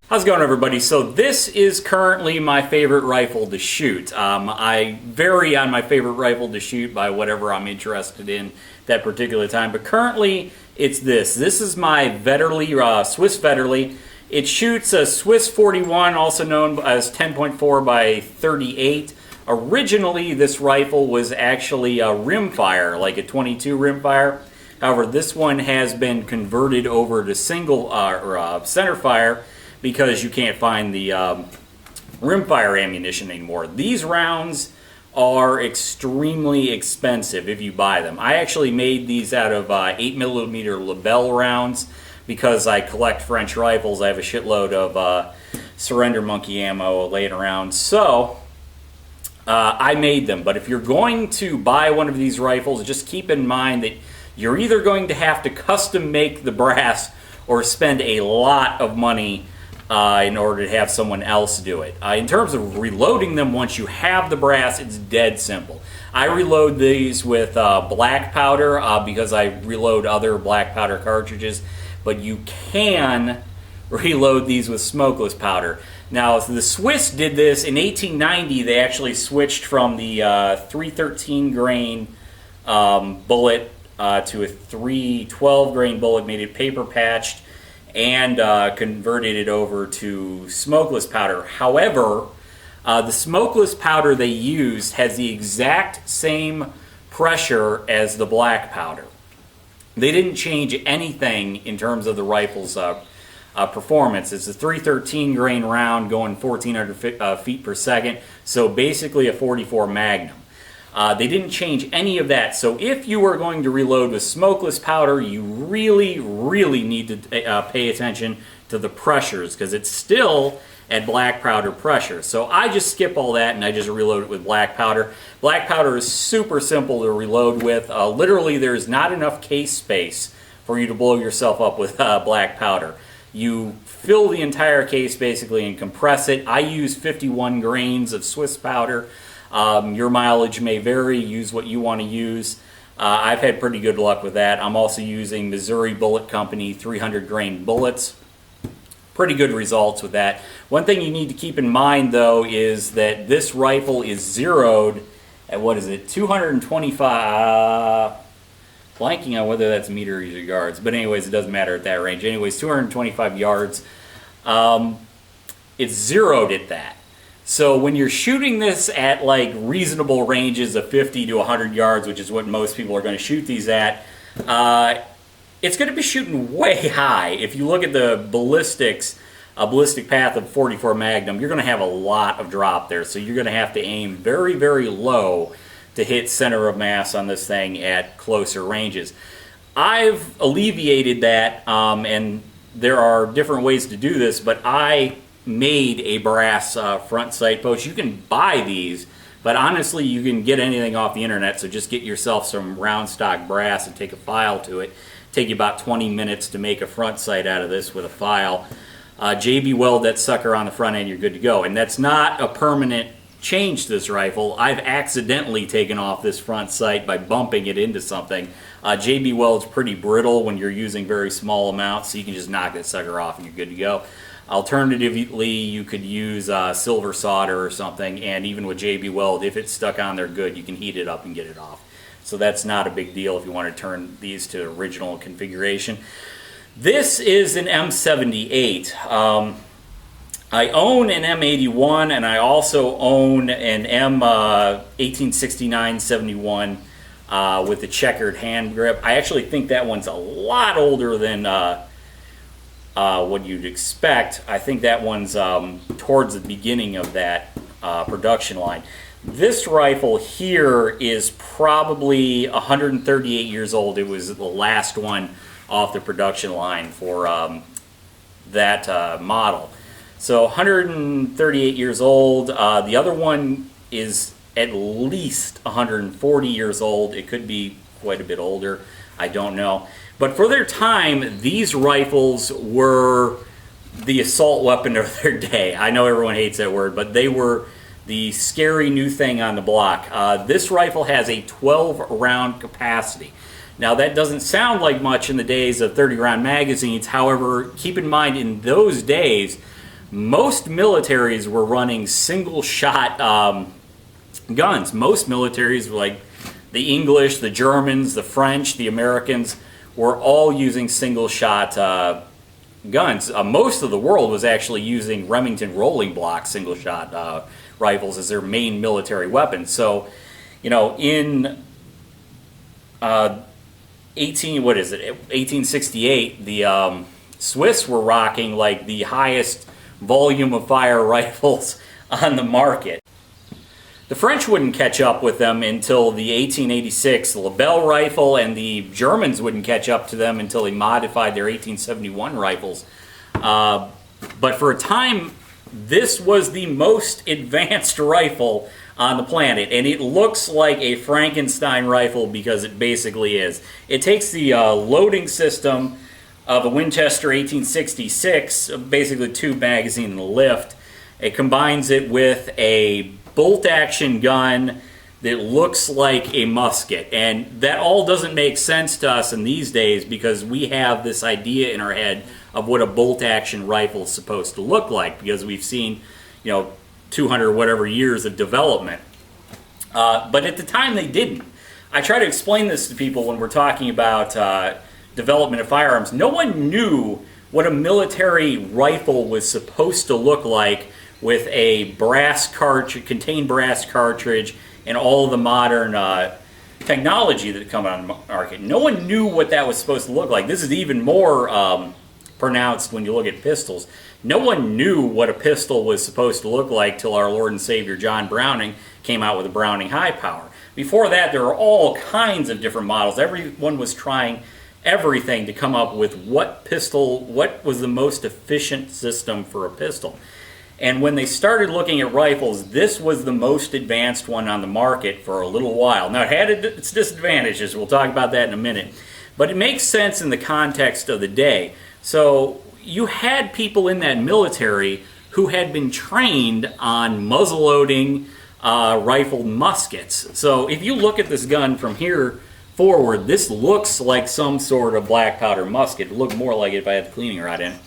How's it going, everybody? So this is currently my favorite rifle to shoot. I vary on my favorite rifle to shoot by whatever I'm interested in that particular time, but currently it's this. This is my Vetterli, Swiss Vetterli. It shoots a Swiss 41, also known as 10.4 by 38. Originally, this rifle was actually a rimfire, like a 22 rimfire. However, this one has been converted over to single centerfire, because you can't find the rimfire ammunition anymore. These rounds are extremely expensive if you buy them. I actually made these out of 8mm Lebel rounds because I collect French rifles. I have a shitload of Surrender Monkey ammo laying around. So I made them. But if you're going to buy one of these rifles, just keep in mind that you're either going to have to custom make the brass or spend a lot of money in order to have someone else do it. In terms of reloading them, once you have the brass, it's dead simple. I reload these with black powder because I reload other black powder cartridges, but you can reload these with smokeless powder. Now, the Swiss did this in 1890. They actually switched from the 313 grain bullet to a 312 grain bullet, made it paper patched, and converted it over to smokeless powder. However, the smokeless powder they used has the exact same pressure as the black powder. They didn't change anything in terms of the rifle's performance. It's a 313 grain round going 1,400 feet per second, so basically a 44 Magnum. They didn't change any of that. So if you are going to reload with smokeless powder, you really, really need to pay attention to the pressures, because it's still at black powder pressure. So I just skip all that and I just reload it with black powder. Black powder is super simple to reload with. Literally, there's not enough case space for you to blow yourself up with black powder. You fill the entire case basically and compress it. I use 51 grains of Swiss powder. Your mileage may vary. Use what you want to use. I've had pretty good luck with that. I'm also using Missouri Bullet Company 300 grain bullets. Pretty good results with that. One thing you need to keep in mind, though, is that this rifle is zeroed at, what is it, 225, blanking on whether that's meters or yards, but anyways, it doesn't matter at that range. Anyways, 225 yards. It's zeroed at that. So when you're shooting this at like reasonable ranges of 50 to 100 yards, which is what most people are going to shoot these at, it's going to be shooting way high. If you look at the ballistic path of 44 Magnum, you're going to have a lot of drop there. So you're going to have to aim very, very low to hit center of mass on this thing at closer ranges. I've alleviated that, and there are different ways to do this, but I made a brass front sight post. You can buy these, but honestly you can get anything off the internet, so just get yourself some round stock brass and take a file to it. Take you about 20 minutes to make a front sight out of this with a file. JB weld that sucker on the front end, you're good to go. And that's not a permanent change to this rifle. I've accidentally taken off this front sight by bumping it into something. JB weld's pretty brittle when you're using very small amounts, so you can just knock that sucker off and you're good to go. Alternatively, you could use silver solder or something, and even with JB Weld, if it's stuck on there good, you can heat it up and get it off. So that's not a big deal if you want to turn these to original configuration. This is an M78. I own an M81, and I also own an M1869-71 with the checkered hand grip. I actually think that one's a lot older than what you'd expect. I think that one's towards the beginning of that production line. This rifle here is probably 138 years old. It was the last one off the production line for that model. So 138 years old. The other one is at least 140 years old. It could be quite a bit older. I don't know. But for their time, these rifles were the assault weapon of their day. I know everyone hates that word, but they were the scary new thing on the block. This rifle has a 12-round capacity. Now, that doesn't sound like much in the days of 30-round magazines. However, keep in mind, in those days, most militaries were running single-shot guns. Most militaries, like the English, the Germans, the French, the Americans, were all using single-shot guns. Most of the world was actually using Remington rolling block single-shot rifles as their main military weapon. So, you know, in 1868, the Swiss were rocking like the highest volume of fire rifles on the market. The French wouldn't catch up with them until the 1886 Lebel rifle, and the Germans wouldn't catch up to them until they modified their 1871 rifles. But for a time, this was the most advanced rifle on the planet, and it looks like a Frankenstein rifle because it basically is. It takes the loading system of a Winchester 1866, basically tube magazine and a lift. It combines it with a bolt-action gun that looks like a musket, and that all doesn't make sense to us in these days because we have this idea in our head of what a bolt-action rifle is supposed to look like because we've seen, you know, 200 whatever years of development. But at the time they didn't. I try to explain this to people when we're talking about development of firearms. No one knew what a military rifle was supposed to look like with a brass cartridge, contained brass cartridge, and all of the modern technology that come on the market. No one knew what that was supposed to look like. This is even more pronounced when you look at pistols. No one knew what a pistol was supposed to look like till our Lord and Savior John Browning came out with a Browning High Power. Before that, there were all kinds of different models. Everyone was trying everything to come up with what was the most efficient system for a pistol. And when they started looking at rifles, this was the most advanced one on the market for a little while. Now, it had its disadvantages. We'll talk about that in a minute. But it makes sense in the context of the day. So you had people in that military who had been trained on muzzleloading rifled muskets. So if you look at this gun from here forward, this looks like some sort of black powder musket. It would look more like it if I had the cleaning rod in it.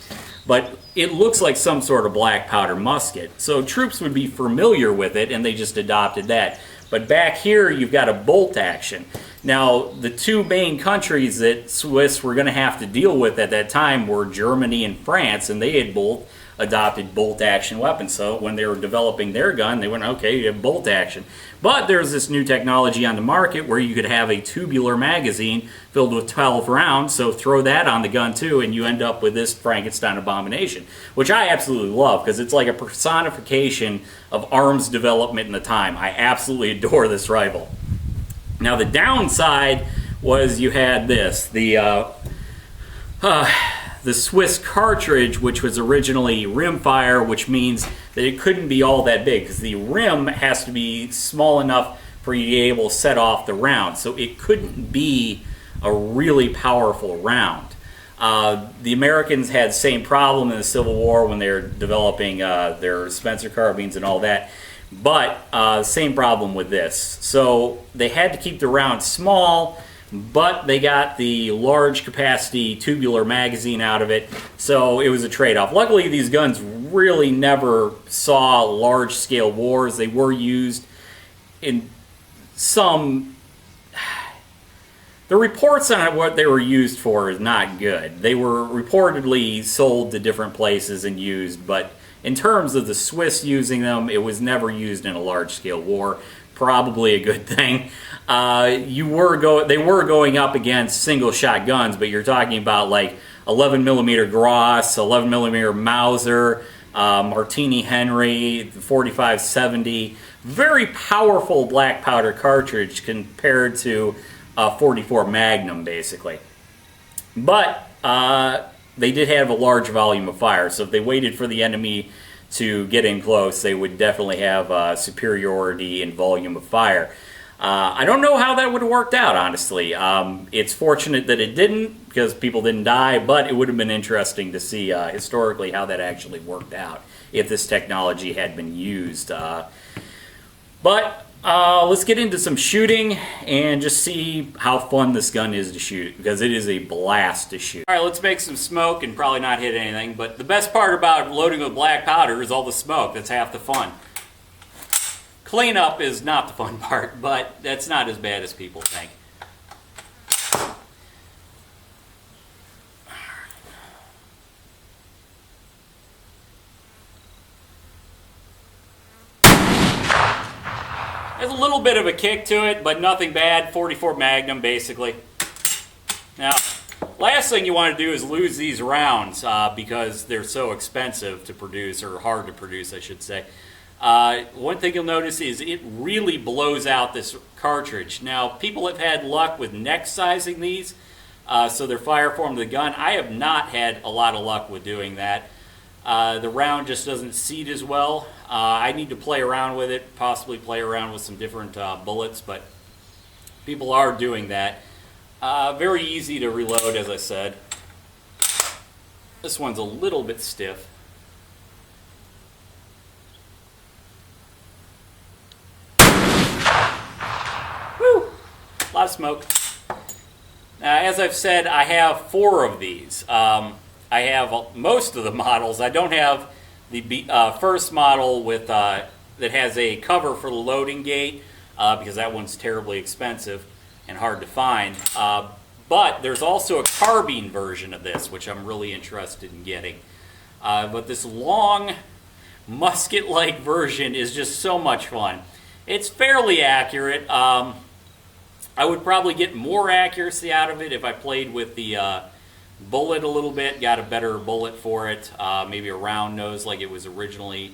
But it looks like some sort of black powder musket. So troops would be familiar with it, and they just adopted that. But back here, you've got a bolt action. Now, the two main countries that Swiss were going to have to deal with at that time were Germany and France, and they had both adopted bolt action weapons. So when they were developing their gun, they went, okay, you have bolt action. But there's this new technology on the market where you could have a tubular magazine filled with 12 rounds, so throw that on the gun too, and you end up with this Frankenstein abomination, which I absolutely love because it's like a personification of arms development in the time. I absolutely adore this rifle. Now the downside was you had this, the Swiss cartridge, which was originally rimfire, which means that it couldn't be all that big because the rim has to be small enough for you to be able to set off the round. So it couldn't be a really powerful round. The Americans had the same problem in the Civil War when they were developing their Spencer carbines and all that. But same problem with this. So they had to keep the round small, but they got the large capacity tubular magazine out of it, so it was a trade-off. Luckily, these guns really never saw large-scale wars. They were used in some... The reports on what they were used for is not good. They were reportedly sold to different places and used, but in terms of the Swiss using them, it was never used in a large-scale war. Probably a good thing. They were going up against single-shot guns, but you're talking about like 11mm Gross, 11mm Mauser, Martini Henry, 45-70. Very powerful black powder cartridge compared to a 44 Magnum, basically. But they did have a large volume of fire, so if they waited for the enemy to get in close, they would definitely have superiority in volume of fire. I don't know how that would have worked out, honestly. It's fortunate that it didn't, because people didn't die, but it would have been interesting to see historically how that actually worked out if this technology had been used. But Let's get into some shooting and just see how fun this gun is to shoot, because it is a blast to shoot. All right, let's make some smoke and probably not hit anything, but the best part about loading with black powder is all the smoke. That's half the fun. Cleanup is not the fun part, but that's not as bad as people think. There's a little bit of a kick to it, but nothing bad. 44 Magnum, basically. Now, last thing you want to do is lose these rounds because they're so expensive to produce, or hard to produce, I should say. One thing you'll notice is it really blows out this cartridge. Now, people have had luck with neck sizing these, so they're fire formed to the gun. I have not had a lot of luck with doing that. The round just doesn't seat as well. I need to play around with it, possibly play around with some different bullets, but people are doing that. Very easy to reload, as I said. This one's a little bit stiff. Woo! A lot of smoke. Now, as I've said, I have 4 of these. I have most of the models. I don't have the first model with that has a cover for the loading gate because that one's terribly expensive and hard to find. But there's also a carbine version of this, which I'm really interested in getting. But this long musket-like version is just so much fun. It's fairly accurate. I would probably get more accuracy out of it if I played with the bullet a little bit, got a better bullet for it, maybe a round nose like it was originally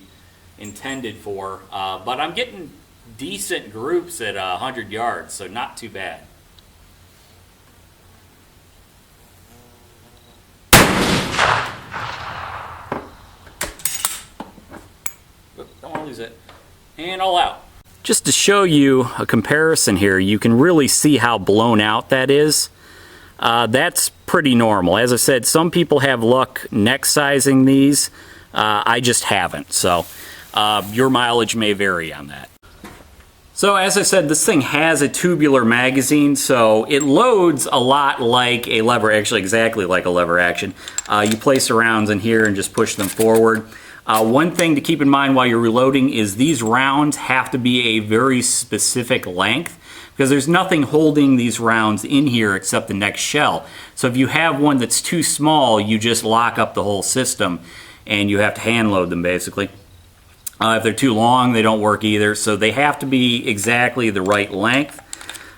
intended for. But I'm getting decent groups at 100 yards, so not too bad. Don't want to lose it. And all out. Just to show you a comparison here, you can really see how blown out that is. That's pretty normal. As I said, some people have luck neck sizing these. I just haven't. So your mileage may vary on that. So as I said, this thing has a tubular magazine, so it loads a lot like a lever, actually exactly like a lever action. You place the rounds in here and just push them forward. One thing to keep in mind while you're reloading is these rounds have to be a very specific length, because there's nothing holding these rounds in here except the next shell. So if you have one that's too small, you just lock up the whole system and you have to hand load them basically. If they're too long, they don't work either. So they have to be exactly the right length.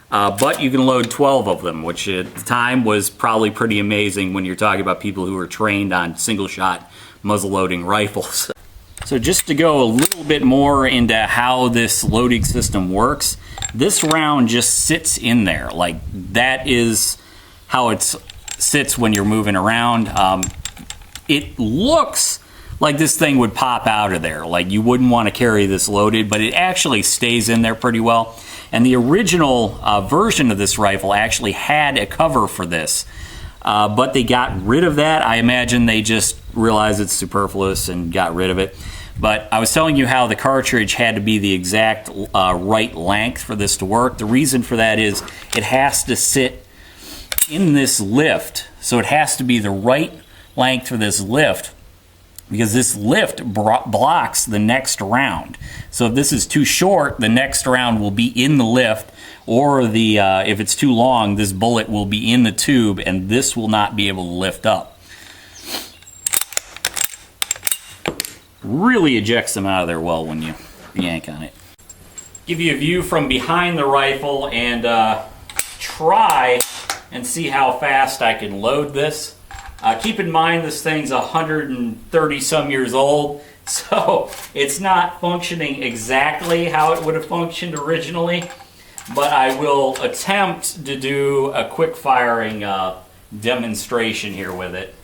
But you can load 12 of them, which at the time was probably pretty amazing when you're talking about people who are trained on single-shot muzzle-loading rifles. So just to go a little bit more into how this loading system works, this round just sits in there. Like, that is how it sits when you're moving around. It looks like this thing would pop out of there. Like, you wouldn't want to carry this loaded, but it actually stays in there pretty well. And the original version of this rifle actually had a cover for this. But they got rid of that. I imagine they just realized it's superfluous and got rid of it. But I was telling you how the cartridge had to be the exact right length for this to work. The reason for that is it has to sit in this lift. So it has to be the right length for this lift, because this lift blocks the next round. So if this is too short, the next round will be in the lift, or if it's too long, this bullet will be in the tube and this will not be able to lift up. Really ejects them out of there well when you yank on it. Give you a view from behind the rifle and try and see how fast I can load this. Keep in mind this thing's 130 some years old, so it's not functioning exactly how it would have functioned originally, but I will attempt to do a quick firing demonstration here with it.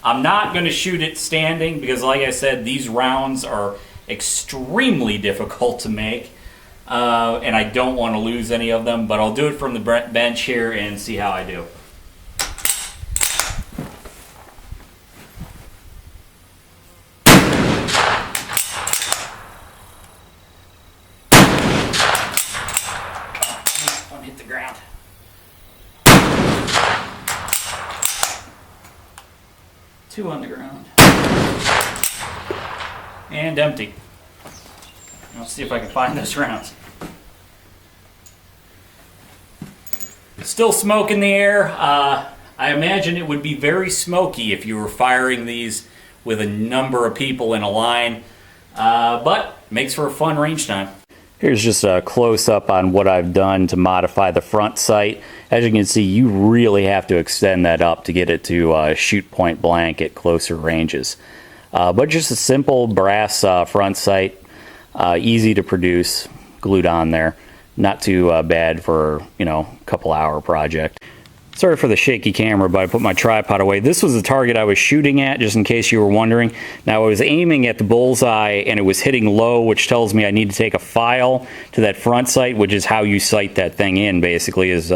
I'm not going to shoot it standing because, like I said, these rounds are extremely difficult to make, and I don't want to lose any of them, but I'll do it from the bench here and see how I do. 2 on the ground. And empty. Let's see if I can find those rounds. Still smoke in the air. I imagine it would be very smoky if you were firing these with a number of people in a line, but makes for a fun range time. Here's just a close-up on what I've done to modify the front sight. As you can see, you really have to extend that up to get it to shoot point blank at closer ranges. But just a simple brass front sight, easy to produce, glued on there. Not too bad for, a couple hour project. Sorry for the shaky camera, but I put my tripod away. This was the target I was shooting at, just in case you were wondering. Now, I was aiming at the bullseye, and it was hitting low, which tells me I need to take a file to that front sight, which is how you sight that thing in, basically, is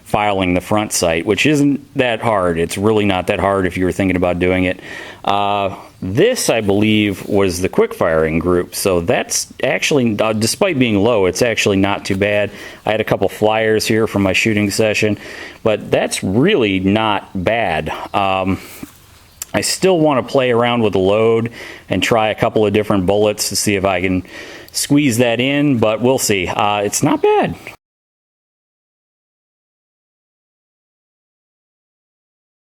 filing the front sight, which isn't that hard. It's really not that hard if you were thinking about doing it. This, I believe, was the quick firing group, so that's actually, despite being low, it's actually not too bad. I had a couple flyers here from my shooting session, but that's really not bad. I still want to play around with the load and try a couple of different bullets to see if I can squeeze that in, but we'll see. It's not bad.